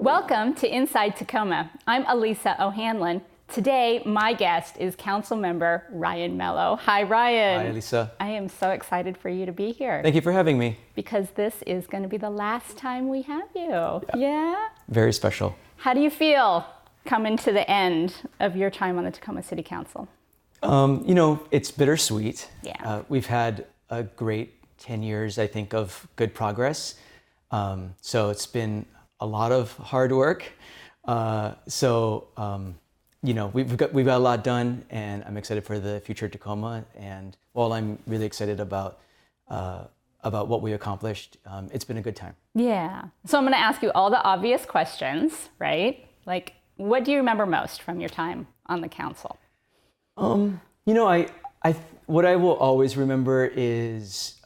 Welcome to Inside Tacoma. I'm Elisa O'Hanlon. Today, my guest is Council Member Ryan Mello. Hi, Ryan. Hi, Elisa. I am so excited for you to be here. Thank you for having me. Because this is going to be the last time we have you. Yeah? Very special. How do you feel coming to the end of your time on the Tacoma City Council? It's bittersweet. Yeah. We've had a great 10 years, I think, of good progress. So it's been a lot of hard work. We've got a lot done, and I'm excited for the future of Tacoma. And while I'm really excited about what we accomplished, it's been a good time. Yeah. So I'm going to ask you all the obvious questions, right? Like, what do you remember most from your time on the council? What I will always remember is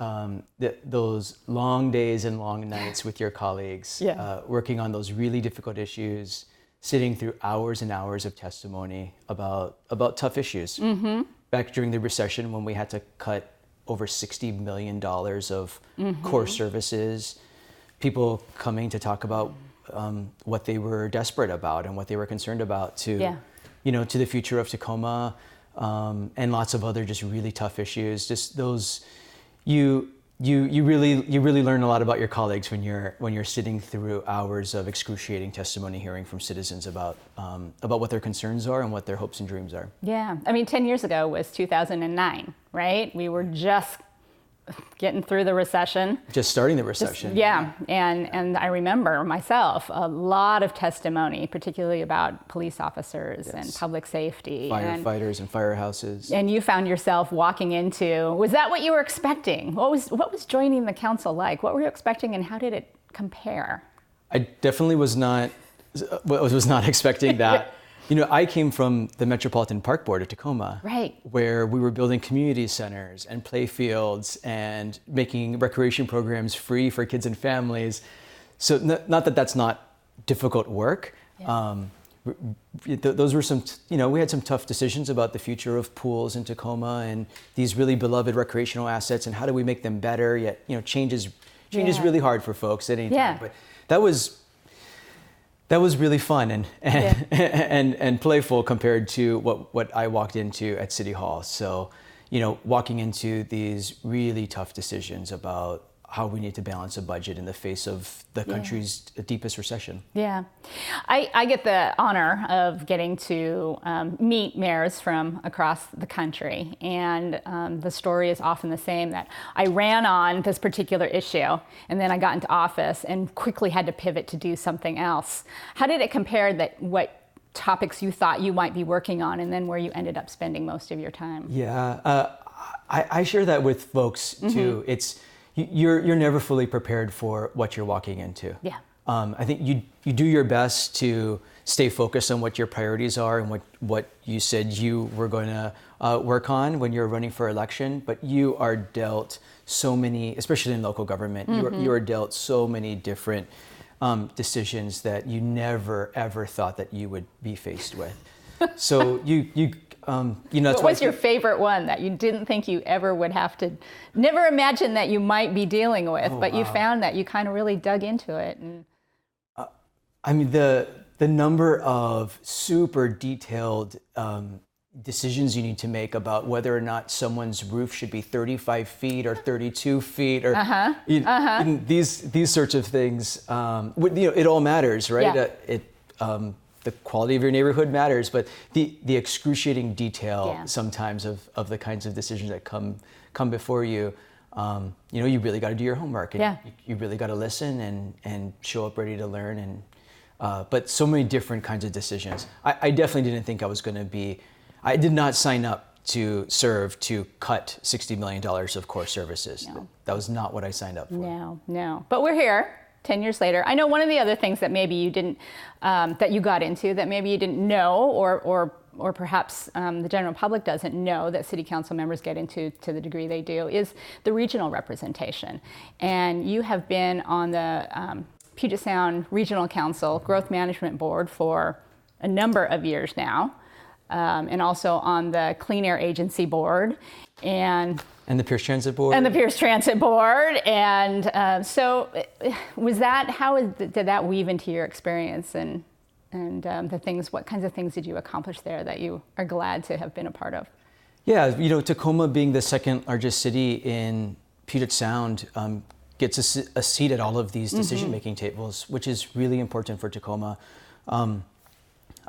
those long days and long nights with your colleagues, working on those really difficult issues, sitting through hours and hours of testimony about tough issues. Mm-hmm. Back during the recession, when we had to cut over $60 million of core services, people coming to talk about what they were desperate about and what they were concerned about to the future of Tacoma. And lots of other just really tough issues. Just those, you really learn a lot about your colleagues when you're sitting through hours of excruciating testimony, hearing from citizens about what their concerns are and what their hopes and dreams are. Yeah, I mean, 10 years ago was 2009, right? We were just getting through the recession. Just starting the recession. And I remember myself a lot of testimony, particularly about police officers and public safety. Firefighters and firehouses. And you found yourself walking into, was that what you were expecting? What was joining the council like? What were you expecting and how did it compare? I definitely was not expecting that. I came from the Metropolitan Park Board of Tacoma, right, where we were building community centers and play fields and making recreation programs free for kids and families. So not that that's not difficult work. Yeah. Those were some, we had some tough decisions about the future of pools in Tacoma and these really beloved recreational assets and how do we make them better, yet, change is really hard for folks at any time. But that was really fun and playful compared to what I walked into at City Hall. So, walking into these really tough decisions about how we need to balance a budget in the face of the country's deepest recession. Yeah. I get the honor of getting to meet mayors from across the country. And the story is often the same, that I ran on this particular issue and then I got into office and quickly had to pivot to do something else. How did it compare what topics you thought you might be working on and then where you ended up spending most of your time? Yeah, I share that with folks too. It's You're never fully prepared for what you're walking into. Yeah. I think you do your best to stay focused on what your priorities are and what you said you were going to work on when you're running for election. But you are dealt so many, especially in local government, you are dealt so many different decisions that you never ever thought that you would be faced with. So what was your favorite one that you didn't think you ever would have to, never imagined that you might be dealing with, you found that you kind of really dug into it? And the number of super detailed decisions you need to make about whether or not someone's roof should be 35 feet or 32 feet or these sorts of things. It all matters, right? Yeah. The quality of your neighborhood matters, but the excruciating detail sometimes of the kinds of decisions that come before you, you really got to do your homework and you really got to listen and show up ready to learn. And but so many different kinds of decisions. I definitely didn't think I was going to be. I did not sign up to serve to cut $60 million of core services. No. That was not what I signed up for. No. But we're here. 10 years later. I know one of the other things that maybe you didn't, that you got into, that maybe you didn't know, or perhaps the general public doesn't know that city council members get into to the degree they do, is the regional representation. And you have been on the Puget Sound Regional Council Growth Management Board for a number of years now, and also on the Clean Air Agency Board. And And the Pierce Transit Board. And the Pierce Transit Board. And so was that, did that weave into your experience and the things, what kinds of things did you accomplish there that you are glad to have been a part of? Yeah, Tacoma being the second largest city in Puget Sound gets a seat at all of these decision-making tables, which is really important for Tacoma.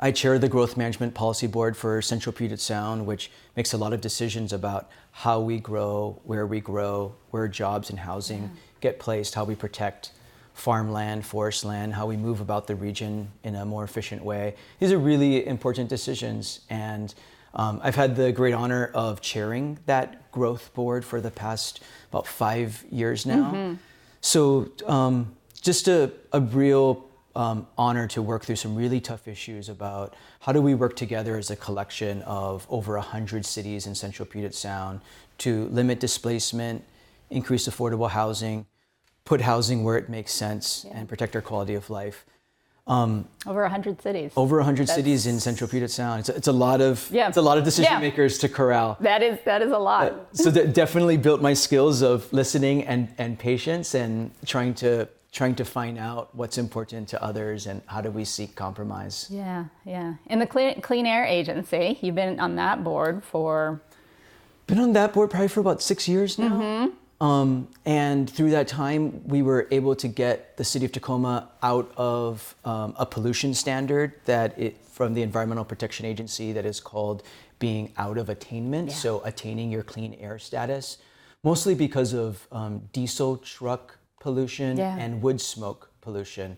I chair the Growth Management Policy Board for Central Puget Sound, which makes a lot of decisions about how we grow, where jobs and housing get placed, how we protect farmland, forest land, how we move about the region in a more efficient way. These are really important decisions, and I've had the great honor of chairing that growth board for the past about 5 years now. So just a real honor to work through some really tough issues about how do we work together as a collection of over 100 cities in Central Puget Sound to limit displacement, increase affordable housing, put housing where it makes sense, and protect our quality of life. Over 100 cities. Over 100 cities in Central Puget Sound. It's a lot of decision makers to corral. That is a lot. So that definitely built my skills of listening and patience and trying to find out what's important to others and how do we seek compromise. Yeah. And the Clean Air Agency, you've been on that board for? Been on that board probably for about 6 years now. And through that time, we were able to get the city of Tacoma out of a pollution standard from the Environmental Protection Agency that is called being out of attainment, so attaining your clean air status, mostly because of diesel truck pollution and wood smoke pollution.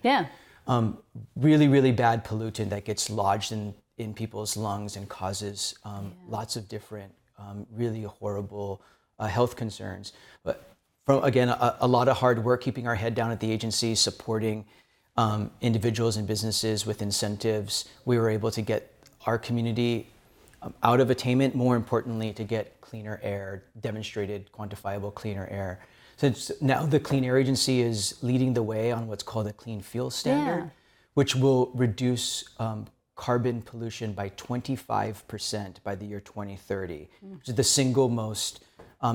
Really, really bad pollutant that gets lodged in people's lungs and causes lots of different really horrible health concerns. But from, again, a lot of hard work, keeping our head down at the agency, supporting individuals and businesses with incentives, we were able to get our community out of attainment, more importantly, to get cleaner air, demonstrated quantifiable cleaner air. Since now the Clean Air Agency is leading the way on what's called a Clean Fuel Standard, which will reduce carbon pollution by 25% by the year 2030, which is the single most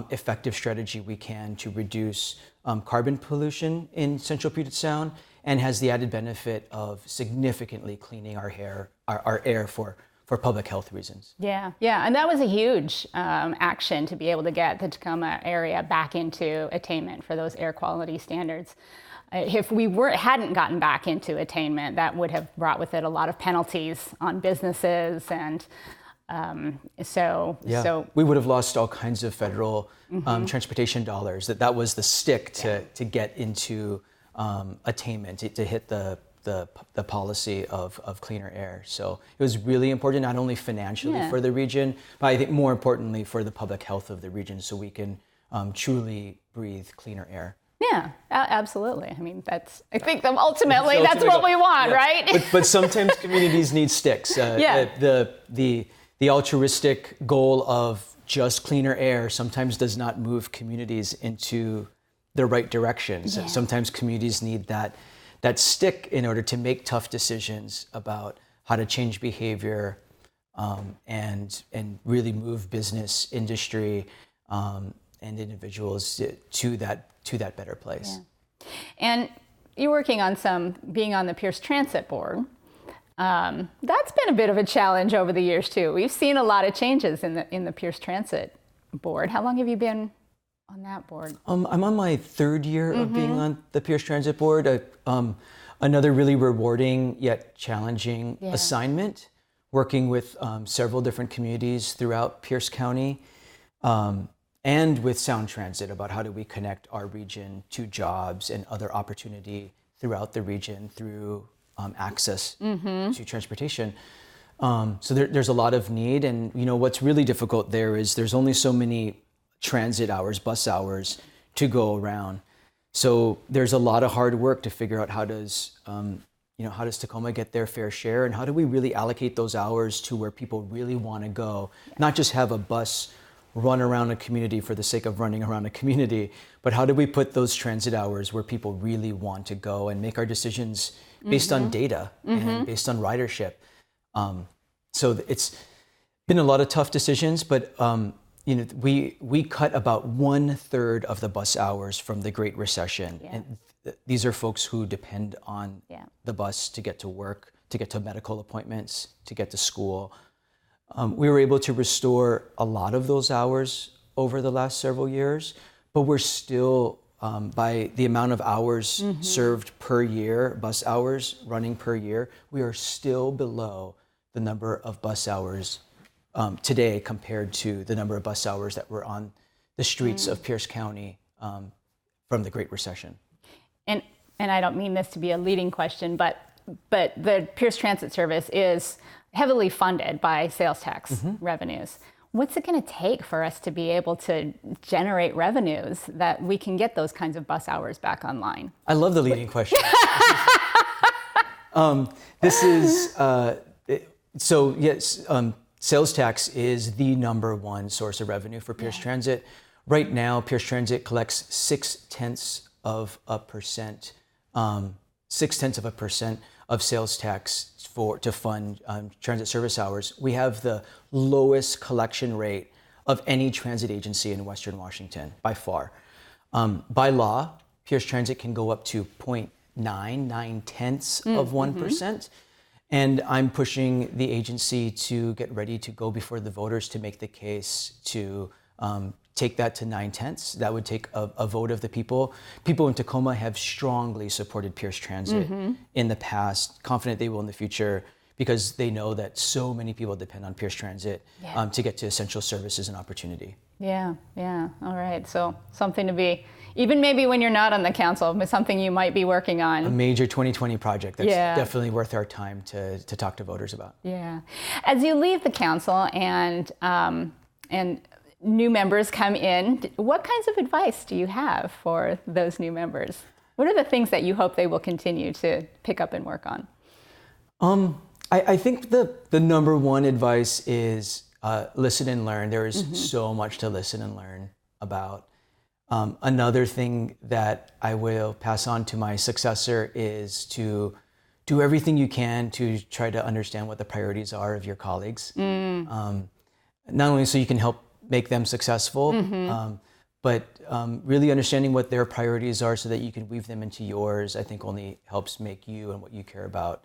effective strategy we can to reduce carbon pollution in Central Puget Sound, and has the added benefit of significantly cleaning our air for public health reasons. Yeah, and that was a huge action to be able to get the Tacoma area back into attainment for those air quality standards. If we hadn't gotten back into attainment, that would have brought with it a lot of penalties on businesses, and so we would have lost all kinds of federal transportation dollars. That was the stick to get into attainment, to hit the policy of cleaner air. So it was really important, not only financially for the region, but I think more importantly for the public health of the region, so we can truly breathe cleaner air. Yeah, absolutely. I mean, I think ultimately that's what we want, right? But sometimes communities need sticks. The altruistic goal of just cleaner air sometimes does not move communities into the right directions. Sometimes communities need that stick in order to make tough decisions about how to change behavior and really move business, industry, and individuals to that better place. And you're working on being on the Pierce Transit Board. That's been a bit of a challenge over the years too. We've seen a lot of changes in the Pierce Transit Board. How long have you been on that board? I'm on my third year of being on the Pierce Transit Board. Another really rewarding yet challenging assignment, working with several different communities throughout Pierce County, and with Sound Transit about how do we connect our region to jobs and other opportunity throughout the region through access to transportation. So there's a lot of need, and what's really difficult there is there's only so many transit hours, bus hours to go around. So there's a lot of hard work to figure out how does Tacoma get their fair share, and how do we really allocate those hours to where people really want to go, not just have a bus run around a community for the sake of running around a community, but how do we put those transit hours where people really want to go and make our decisions based on data and based on ridership. So it's been a lot of tough decisions, but we cut about 1/3 of the bus hours from the Great Recession. Yeah. And these are folks who depend on Yeah. the bus to get to work, to get to medical appointments, to get to school. We were able to restore a lot of those hours over the last several years, but we're still, by the amount of hours served per year, bus hours running per year, we are still below the number of bus hours today compared to the number of bus hours that were on the streets of Pierce County from the Great Recession. And I don't mean this to be a leading question, but the Pierce Transit Service is heavily funded by sales tax revenues. What's it going to take for us to be able to generate revenues that we can get those kinds of bus hours back online? I love the leading question. This is, so yes, sales tax is the number one source of revenue for Pierce Transit. Right now, Pierce Transit collects 0.6% of sales tax to fund transit service hours. We have the lowest collection rate of any transit agency in Western Washington by far. By law, Pierce Transit can go up to 0.9% and I'm pushing the agency to get ready to go before the voters to make the case to take that to 0.9. That would take a vote of the people. People in Tacoma have strongly supported Pierce Transit in the past, confident they will in the future, because they know that so many people depend on Pierce Transit to get to essential services and opportunity. Yeah. All right. So something to be, even maybe when you're not on the council, but something you might be working on. A major 2020 project that's definitely worth our time to talk to voters about. Yeah. As you leave the council and new members come in, what kinds of advice do you have for those new members? What are the things that you hope they will continue to pick up and work on? I think the number one advice is listen and learn. There is so much to listen and learn about. Another thing that I will pass on to my successor is to do everything you can to try to understand what the priorities are of your colleagues. Not only so you can help make them successful, but really understanding what their priorities are so that you can weave them into yours, I think only helps make you and what you care about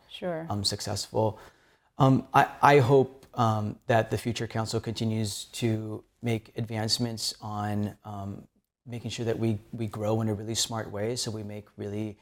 successful. I hope that the future council continues to make advancements on making sure that we grow in a really smart way, so we make really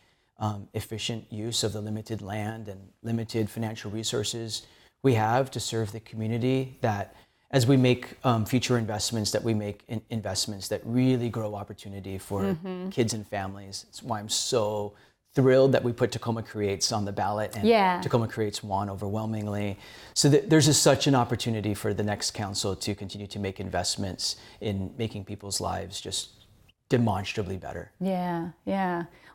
efficient use of the limited land and limited financial resources we have to serve the community, that as we make future investments, that we make investments that really grow opportunity for kids and families. It's why I'm so thrilled that we put Tacoma Creates on the ballot, and Tacoma Creates won overwhelmingly. So there's just such an opportunity for the next council to continue to make investments in making people's lives just demonstrably better. Yeah.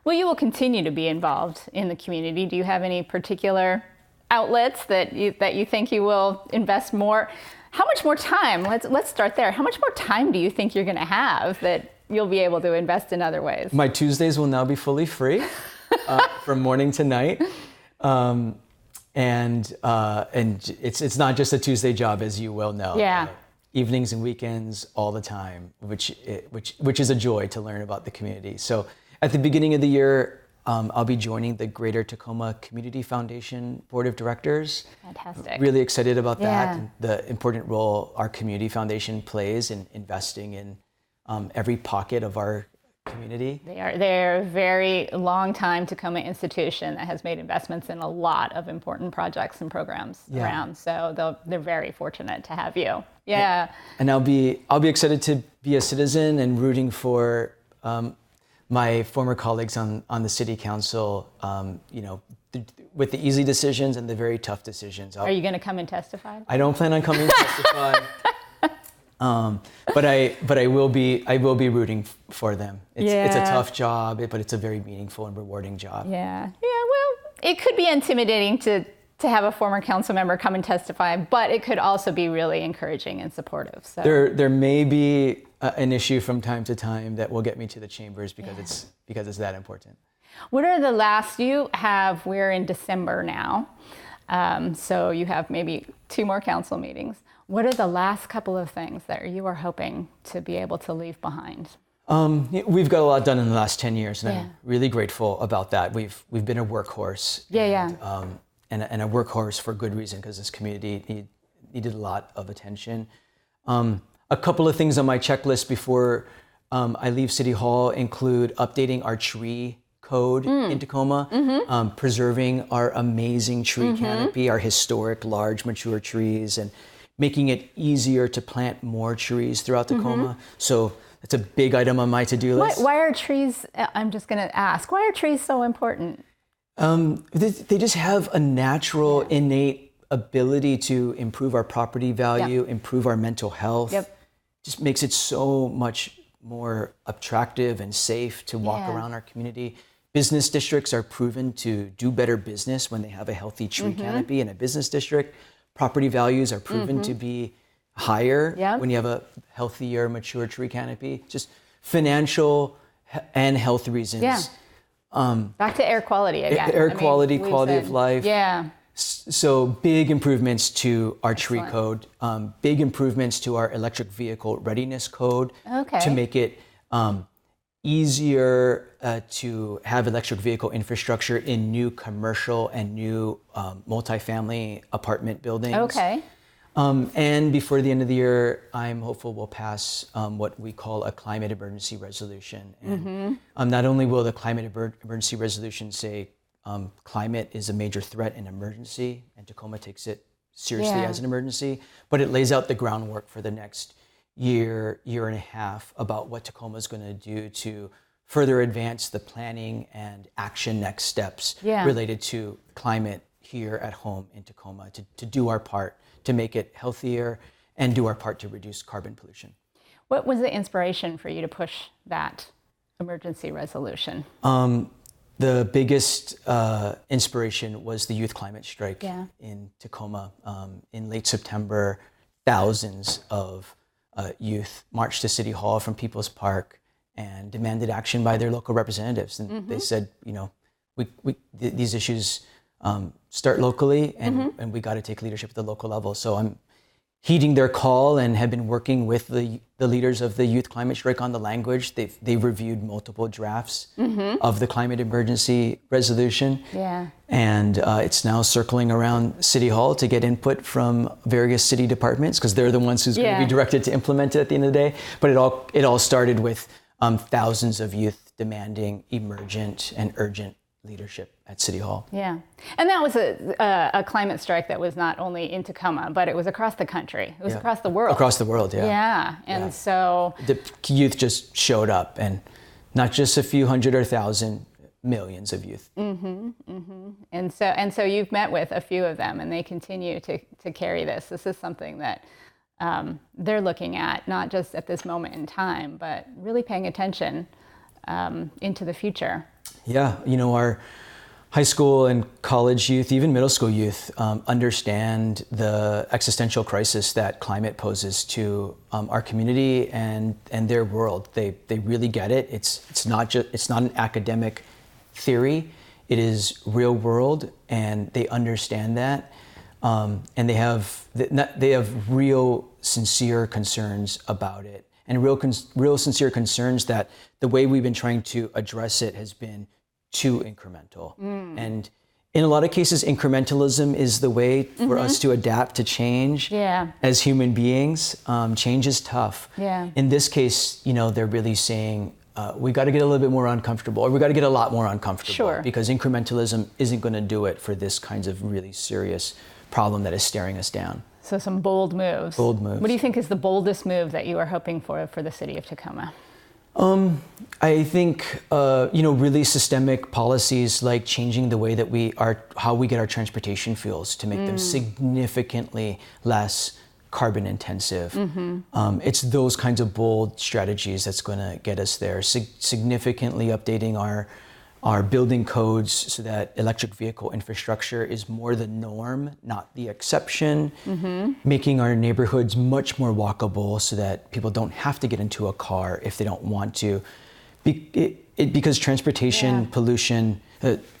Well, you will continue to be involved in the community. Do you have any particular outlets that you think you will invest more? How much more time? Let's start there. How much more time do you think you're going to have that you'll be able to invest in other ways? My Tuesdays will now be fully free from morning to night, and it's not just a Tuesday job, as you well know. Evenings and weekends all the time, which is a joy to learn about the community. So at the beginning of the year, I'll be joining the Greater Tacoma Community Foundation Board of Directors. Fantastic. Really excited about that, and the important role our community foundation plays in investing in every pocket of our community. They're a very long time Tacoma institution that has made investments in a lot of important projects and programs around. So they're very fortunate to have you. And I'll be excited to be a citizen and rooting for my former colleagues on the city council, with the easy decisions and the very tough decisions. Are you going to come and testify? I don't plan on coming to testify, but I will be rooting for them. It's a tough job, but it's a very meaningful and rewarding job. Well, it could be intimidating to have a former council member come and testify, but it could also be really encouraging and supportive. So there may be an issue from time to time that will get me to the chambers because it's that important. What are the last we're in December now, so you have maybe 2 more council meetings. What are the last couple of things that you are hoping to be able to leave behind? We've got a lot done in the last 10 years, and I'm really grateful about that. We've been a workhorse. And a workhorse for good reason, because this community needed a lot of attention. A couple of things on my checklist before I leave City Hall include updating our tree code in Tacoma, preserving our amazing tree canopy, our historic large mature trees, and making it easier to plant more trees throughout Tacoma. So that's a big item on my to-do list. Why are trees, I'm just going to ask, why are trees so important? They just have a natural, innate ability to improve our property value, improve our mental health. Just makes it so much more attractive and safe to walk around our community. Business districts are proven to do better business when they have a healthy tree canopy in a business district. Property values are proven to be higher when you have a healthier, mature tree canopy. Just financial and health reasons. Back to air quality again. Air quality, quality of life. Yeah. So big improvements to our tree code, big improvements to our electric vehicle readiness code to make it easier to have electric vehicle infrastructure in new commercial and new multifamily apartment buildings. And before the end of the year, I'm hopeful we'll pass what we call a climate emergency resolution. And not only will the climate emergency resolution say climate is a major threat and emergency, and Tacoma takes it seriously as an emergency, but it lays out the groundwork for the next year and a half about what Tacoma is going to do to further advance the planning and action next steps related to climate here at home in Tacoma, to do our part to make it healthier and do our part to reduce carbon pollution. What was the inspiration for you to push that emergency resolution? The biggest inspiration was the youth climate strike in Tacoma. In late September, thousands of youth marched to City Hall from People's Park and demanded action by their local representatives. And they said, you know, these issues start locally, and we got to take leadership at the local level. So I'm heeding their call and have been working with the leaders of the youth climate strike on the language. They've reviewed multiple drafts of the climate emergency resolution. And it's now circling around City Hall to get input from various city departments, because they're the ones who's going to be directed to implement it at the end of the day. But it all started with thousands of youth demanding emergent and urgent leadership at City Hall. And that was a climate strike that was not only in Tacoma, but it was across the country. It was across the world. Across the world, And so the youth just showed up, and not just a few hundred or thousand, millions of youth. And so you've met with a few of them, and they continue to carry this. This is something that they're looking at, not just at this moment in time, but really paying attention into the future. You know, our high school and college youth, even middle school youth, understand the existential crisis that climate poses to our community and their world. They really get it. It's not an academic theory. It is real world, and they understand that. And they have real sincere concerns about it, and real sincere concerns that the way we've been trying to address it has been too incremental. And in a lot of cases, incrementalism is the way for us to adapt to change as human beings. Change is tough. In this case, you know, they're really saying, we got to get a little bit more uncomfortable, or we got to get a lot more uncomfortable, because incrementalism isn't going to do it for this kinds of really serious problem that is staring us down. So some bold moves. Bold moves. What do you think is the boldest move that you are hoping for the city of Tacoma? I think, you know, really systemic policies like changing the way that how we get our transportation fuels to make them significantly less carbon intensive. It's those kinds of bold strategies that's going to get us there. Significantly updating our building codes so that electric vehicle infrastructure is more the norm, not the exception. Making our neighborhoods much more walkable so that people don't have to get into a car if they don't want to. Because transportation pollution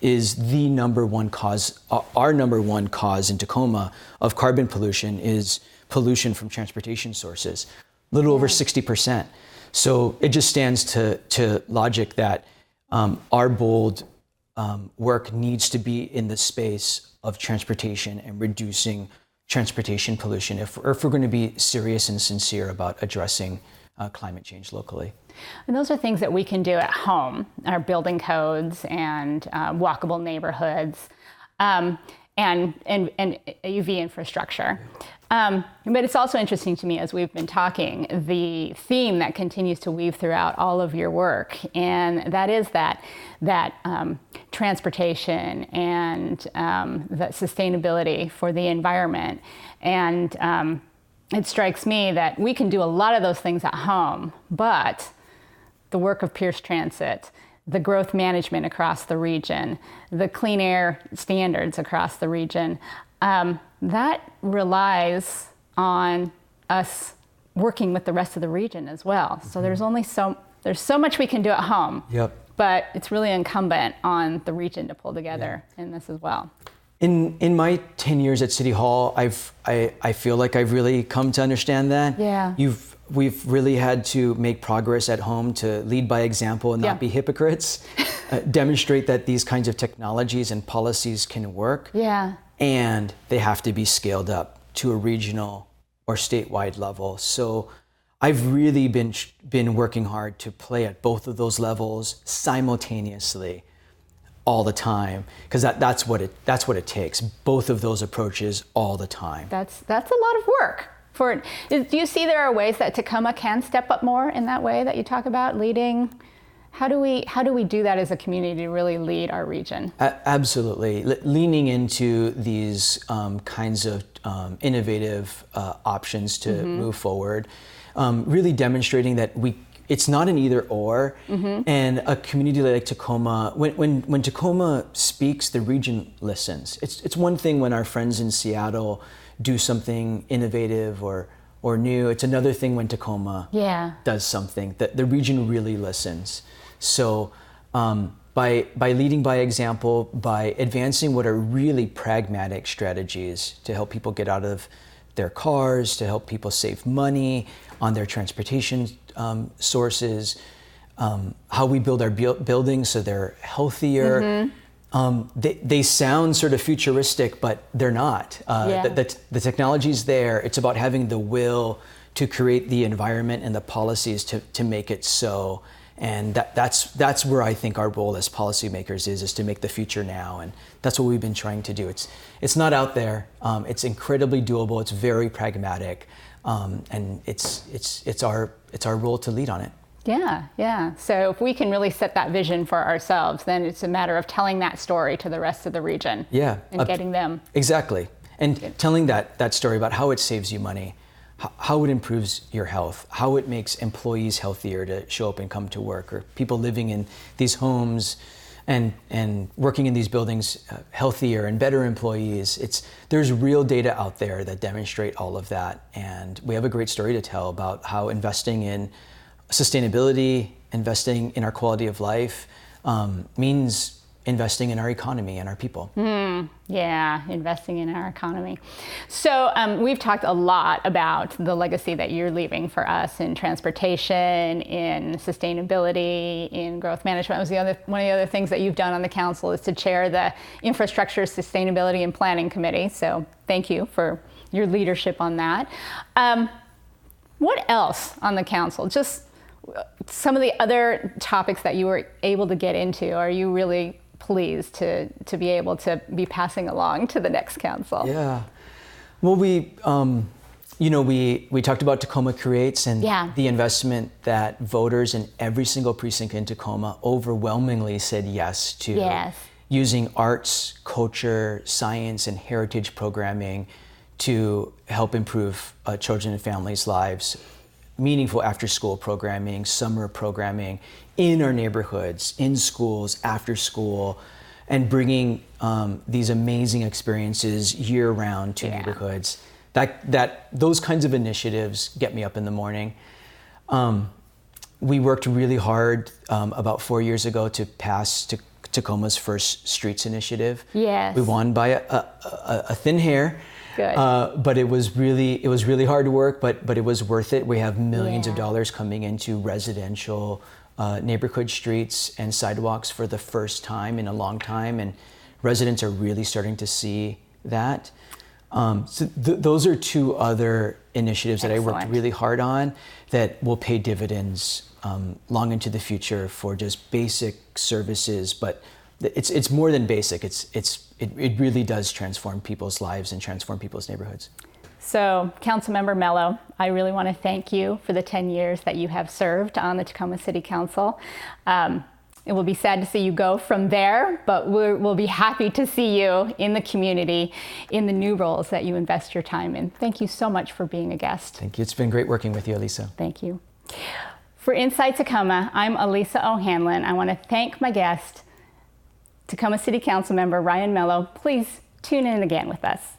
is the number one cause, our number one cause in Tacoma of carbon pollution is pollution from transportation sources, a little over 60%. So it just stands to logic that our bold work needs to be in the space of transportation and reducing transportation pollution if we're going to be serious and sincere about addressing climate change locally. And those are things that we can do at home, our building codes and walkable neighborhoods, and UV infrastructure. But it's also interesting to me, as we've been talking, the theme that continues to weave throughout all of your work, and that is that transportation and that sustainability for the environment. And it strikes me that we can do a lot of those things at home, but the work of Pierce Transit, the growth management across the region, the clean air standards across the region, that relies on us working with the rest of the region as well. So there's so much we can do at home. Yep. But it's really incumbent on the region to pull together in this as well. In my 10 years at City Hall, I feel like I've really come to understand that. Yeah. We've really had to make progress at home to lead by example and not be hypocrites, demonstrate that these kinds of technologies and policies can work. Yeah. And they have to be scaled up to a regional or statewide level. So I've really been working hard to play at both of those levels simultaneously all the time, because that's what it takes. Both of those approaches all the time. That's a lot of work. Do you see there are ways that Tacoma can step up more in that way that you talk about, leading? How do we do that as a community to really lead our region? Absolutely. Leaning into these kinds of innovative options to move forward, really demonstrating that it's not an either or. And a community like Tacoma, when Tacoma speaks, the region listens. It's one thing when our friends in Seattle do something innovative or new. It's another thing when Tacoma does something that the region really listens. So by leading by example, by advancing what are really pragmatic strategies to help people get out of their cars, to help people save money on their transportation sources, how we build our buildings so they're healthier. They sound sort of futuristic, but they're not. The technology's there. It's about having the will to create the environment and the policies to make it so. And that's where I think our role as policymakers is to make the future now, and that's what we've been trying to do. It's not out there. It's incredibly doable. It's very pragmatic, and it's our role to lead on it. Yeah. So if we can really set that vision for ourselves, then it's a matter of telling that story to the rest of the region. And getting them. Exactly. And telling that story about how it saves you money, how it improves your health, how it makes employees healthier to show up and come to work, or people living in these homes and working in these buildings healthier and better employees. There's real data out there that demonstrate all of that. And we have a great story to tell about how investing in sustainability, investing in our quality of life means investing in our economy and our people. Investing in our economy. So we've talked a lot about the legacy that you're leaving for us in transportation, in sustainability, in growth management. One of the other things that you've done on the council is to chair the Infrastructure, Sustainability, and Planning Committee. So thank you for your leadership on that. What else on the council? Just some of the other topics that you were able to get into. Are you really pleased to be able to be passing along to the next council? Yeah. Well, we talked about Tacoma Creates and the investment that voters in every single precinct in Tacoma overwhelmingly said yes to. Using arts, culture, science, and heritage programming to help improve children and families' lives. Meaningful after-school programming, summer programming in our neighborhoods, in schools, after school, and bringing these amazing experiences year-round to neighborhoods. Those kinds of initiatives get me up in the morning. We worked really hard about 4 years ago to pass Tacoma's first streets initiative. We won by a thin hair. Good. But it was really hard work, but it was worth it. We have millions of dollars coming into residential neighborhood streets and sidewalks for the first time in a long time, and residents are really starting to see that. So those are two other initiatives that I worked really hard on that will pay dividends long into the future for just basic services. But it's more than basic. It really does transform people's lives and transform people's neighborhoods. So, Council Member Mello, I really want to thank you for the 10 years that you have served on the Tacoma City Council. It will be sad to see you go from there, but we'll be happy to see you in the community in the new roles that you invest your time in. Thank you so much for being a guest. Thank you. It's been great working with you, Elisa. Thank you. For Inside Tacoma, I'm Elisa O'Hanlon. I want to thank my guest, Tacoma City Council Member Ryan Mello. Please tune in again with us.